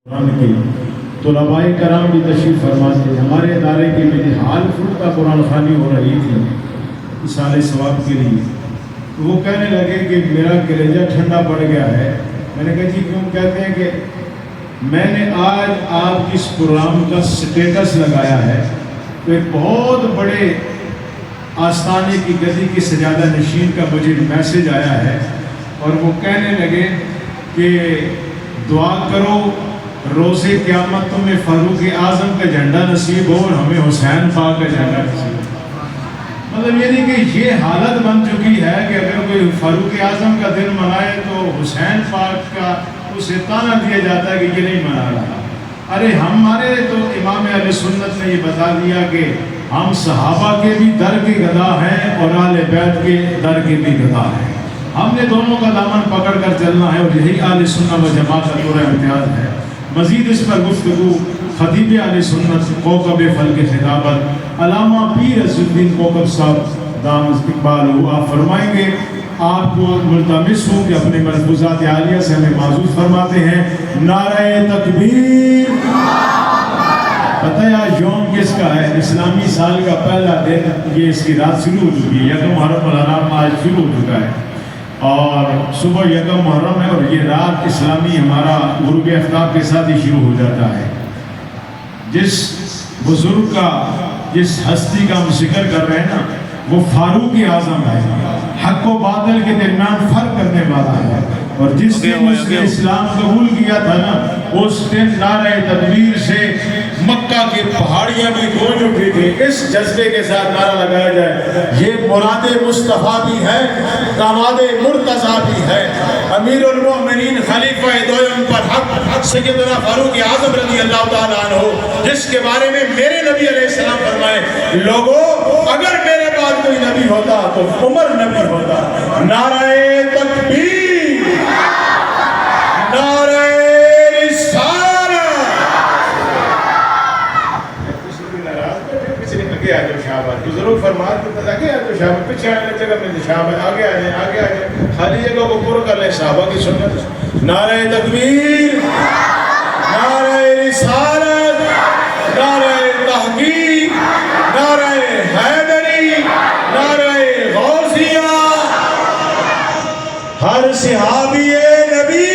کی طلباء کرام بھی تشریف فرماتے ہیں. ہمارے ادارے کی بھی حال فروغ کا قرآن خوانی ہو رہی تھی اصالِ ثواب کے لیے. وہ کہنے لگے کہ میرا کلیجہ ٹھنڈا پڑ گیا ہے. میں نے کہا جی کیوں؟ کہتے ہیں کہ میں نے آج آپ کی اس پروگرام کا سٹیٹس لگایا ہے تو ایک بہت بڑے آستانے کی گدی کی سجادہ نشین کا مجھے میسج آیا ہے اور وہ کہنے لگے کہ دعا کرو روز قیامت تمہیں فاروق اعظم کا جھنڈا نصیب ہو اور ہمیں حسین پاک کا جھنڈا نصیب ہو. مطلب یہ نہیں کہ یہ حالت بن چکی ہے کہ اگر کوئی فاروق اعظم کا دن منائے تو حسین پاک کا اسے تانا دیا جاتا ہے کہ یہ نہیں منا رہا. ارے ہمارے تو امام اہل سنت نے یہ بتا دیا کہ ہم صحابہ کے بھی در کے گدا ہیں اور اہل بیت کے در کے بھی گدا ہیں. ہم نے دونوں کا دامن پکڑ کر چلنا ہے اور یہی اہل سنت و جماعت کا دورہ امتیاز ہے. مزید اس پر گفتگو خطیب اہل سنت کوکب فلک خطابت علامہ پیر عز الدین کوکب صاحب دام اقبال ہو آپ فرمائیں گے. آپ کو ملتمس ہوں کہ اپنے ملفوظات عالیہ سے ہمیں معزول فرماتے ہیں. نعرہ تکبیر. پتہ ہے آج یوم کس کا ہے؟ اسلامی سال کا پہلا دن یہ اس کی رات شروع ہو چکی ہے. یکم محرم الحرام آج شروع ہو چکا ہے اور صبح یکم محرم ہے اور یہ رات اسلامی ہمارا غروب آفتاب کے ساتھ ہی شروع ہو جاتا ہے. جس بزرگ کا جس ہستی کا ہم ذکر کر رہے ہیں نا وہ فاروق اعظم ہے. حق و باطل کے درمیان فرق کرنے والا ہے اور جس دن اس نے اسلام قبول کیا تھا نا اس دن نعرہ تکبیر سے مکہ کی پہاڑیاں بھی گونج اٹھی تھی. اس جذبے کے ساتھ نعرہ لگایا جائے یہ مراد مصطفیٰ بھی ہے داماد مرتضیٰ بھی ہے امیر المؤمنین خلیفہ دوم پر حق سیدنا فاروق اعظم رضی اللہ تعالیٰ عنہ جس کے بارے میں میرے نبی علیہ السلام فرمائے لوگوں اگر میرے بعد کوئی نبی ہوتا تو عمر نبی ہوتا. نعرہ تکبیر نعرہ ضرور فرماتے ہیں آگے آ جائے شاہبہ پیچھے آنے جگہ میں شاہبہ آگے آ جائیں آگے آ جائیں خالی جگہ کو پورا کر لیں. صحابہ کی سنت نعرہ تکبیر نعرہ رسالت نعرہ تحقیق نعرہ حیدری نعرہ غوثیہ ہر صحابی نبی